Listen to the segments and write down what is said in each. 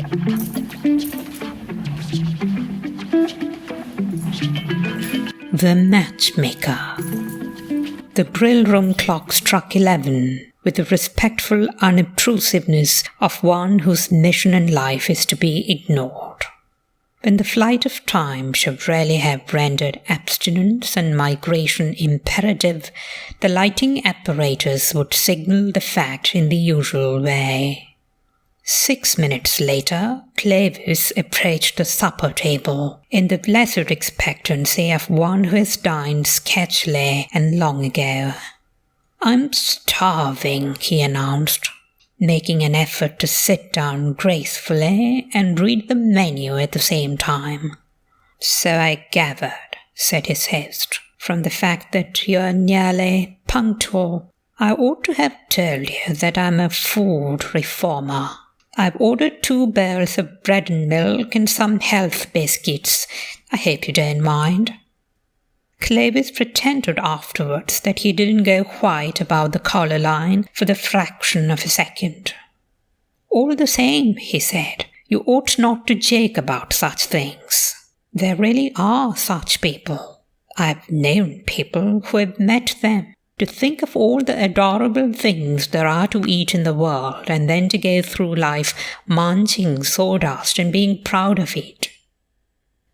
The Matchmaker. The Brill Room clock struck 11 with the respectful unobtrusiveness of one whose mission in life is to be ignored. When the flight of time should really have rendered abstinence and migration imperative, the lighting apparatus would signal the fact in the usual way. 6 minutes later, Clovis approached the supper table in the blessed expectancy of one who has dined sketchily and long ago. "I'm starving," he announced, making an effort to sit down gracefully and read the menu at the same time. "So I gathered," said his host, "from the fact that you're nearly punctual. I ought to have told you that I'm a food reformer. I've ordered 2 bowls of bread and milk and some health biscuits. I hope you don't mind." Clovis pretended afterwards that he didn't go quite above the collar line for the fraction of a second. "All the same," he said, "you ought not to joke about such things. There really are such people. I've known people who have met them. To think of all the adorable things there are to eat in the world and then to go through life munching sawdust and being proud of it.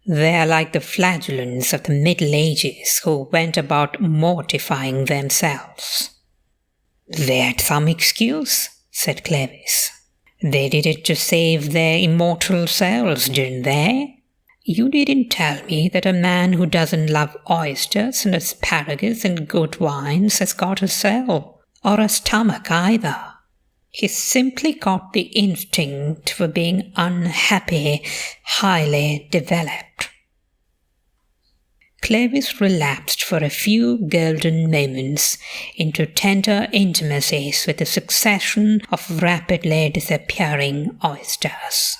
They are like the flagellants of the Middle Ages who went about mortifying themselves." "They had some excuse," said Clovis. "They did it to save their immortal souls, didn't they? You didn't tell me that a man who doesn't love oysters and asparagus and good wines has got a soul, or a stomach either. He's simply got the instinct for being unhappy, highly developed." Clovis relapsed for a few golden moments into tender intimacies with a succession of rapidly disappearing oysters.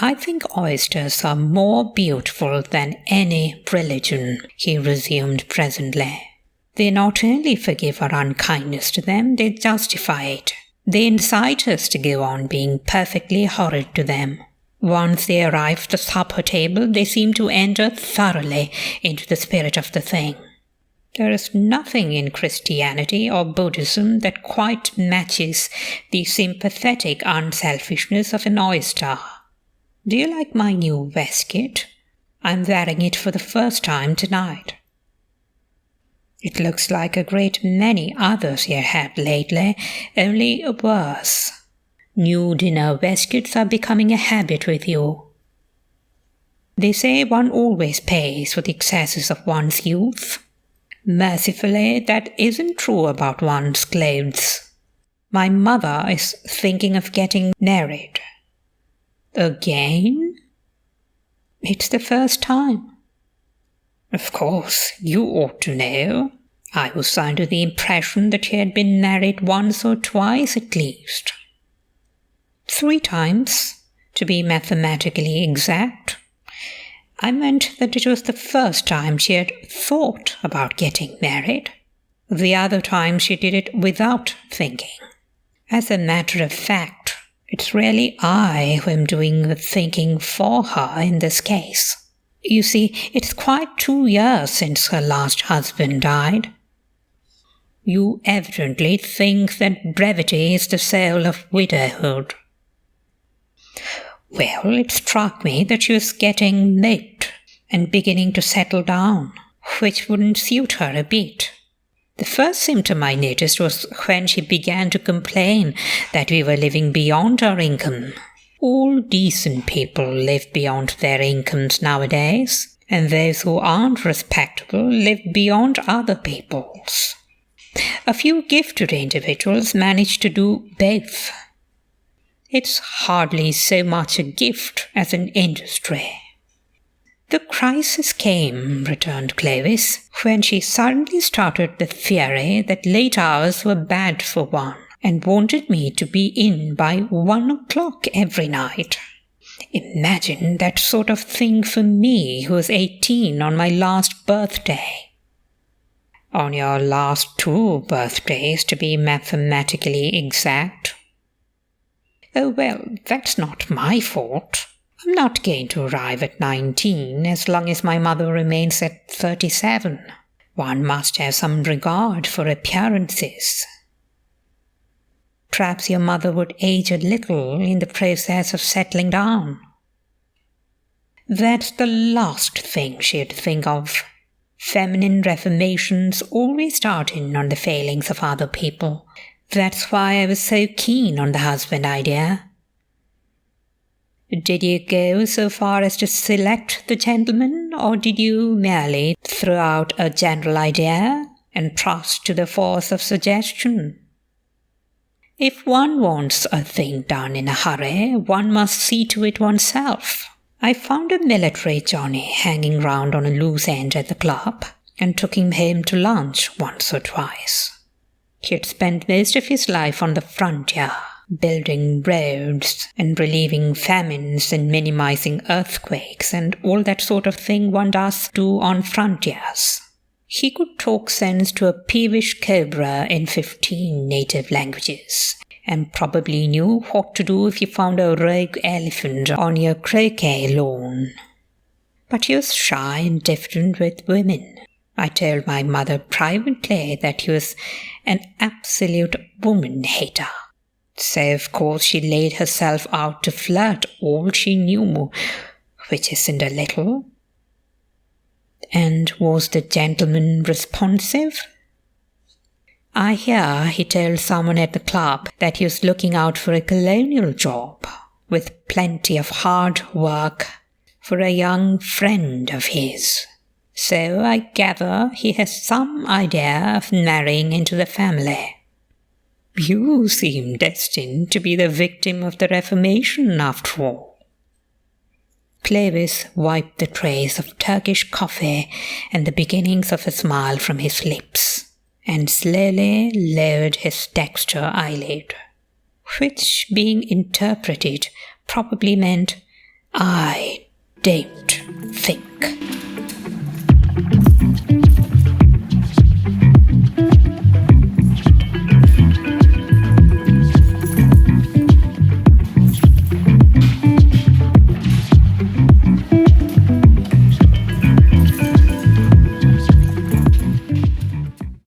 "I think oysters are more beautiful than any religion," he resumed presently. "They not only forgive our unkindness to them, they justify it. They incite us to go on being perfectly horrid to them. Once they arrive at the supper table, they seem to enter thoroughly into the spirit of the thing. There is nothing in Christianity or Buddhism that quite matches the sympathetic unselfishness of an oyster. Do you like my new waistcoat? I'm wearing it for the first time tonight." "It looks like a great many others you had lately, only worse. New dinner waistcoats are becoming a habit with you." "They say one always pays for the excesses of one's youth. Mercifully, that isn't true about one's clothes. My mother is thinking of getting married." "Again?" "It's the first time." "Of course, you ought to know. I was under the impression that she had been married once or twice at least." 3 times, to be mathematically exact. I meant that it was the first time she had thought about getting married. The other time she did it without thinking. As a matter of fact, it's really I who am doing the thinking for her in this case. You see, it's quite 2 years since her last husband died. You evidently think that brevity is the soul of widowhood. Well, it struck me that she was getting moped and beginning to settle down, which wouldn't suit her a bit. The first symptom I noticed was when she began to complain that we were living beyond our income. All decent people live beyond their incomes nowadays, and those who aren't respectable live beyond other people's. A few gifted individuals manage to do both. It's hardly so much a gift as an industry. The crisis came, returned Clovis, when she suddenly started the theory that late hours were bad for one, and wanted me to be in by 1 o'clock every night. Imagine that sort of thing for me, who was 18 on my last birthday. On your last 2 birthdays, to be mathematically exact. Oh, well, that's not my fault. I'm not going to arrive at 19 as long as my mother remains at 37. One must have some regard for appearances. Perhaps your mother would age a little in the process of settling down. That's the last thing she'd think of. Feminine reformations always start in on the failings of other people. That's why I was so keen on the husband idea. Did you go so far as to select the gentleman, or did you merely throw out a general idea and trust to the force of suggestion? If one wants a thing done in a hurry, one must see to it oneself. I found a military Johnny hanging round on a loose end at the club and took him home to lunch once or twice. He had spent most of his life on the frontier, building roads and relieving famines and minimizing earthquakes and all that sort of thing one does do on frontiers. He could talk sense to a peevish cobra in 15 native languages, and probably knew what to do if you found a rogue elephant on your croquet lawn. But he was shy and different with women. I told my mother privately that he was an absolute woman-hater. So, of course, she laid herself out to flirt all she knew, which isn't a little. And was the gentleman responsive? I hear he told someone at the club that he was looking out for a colonial job, with plenty of hard work, for a young friend of his. So I gather he has some idea of marrying into the family. You seem destined to be the victim of the Reformation, after all. Clovis wiped the trace of Turkish coffee and the beginnings of a smile from his lips, and slowly lowered his dexter eyelid, which, being interpreted, probably meant, I don't think.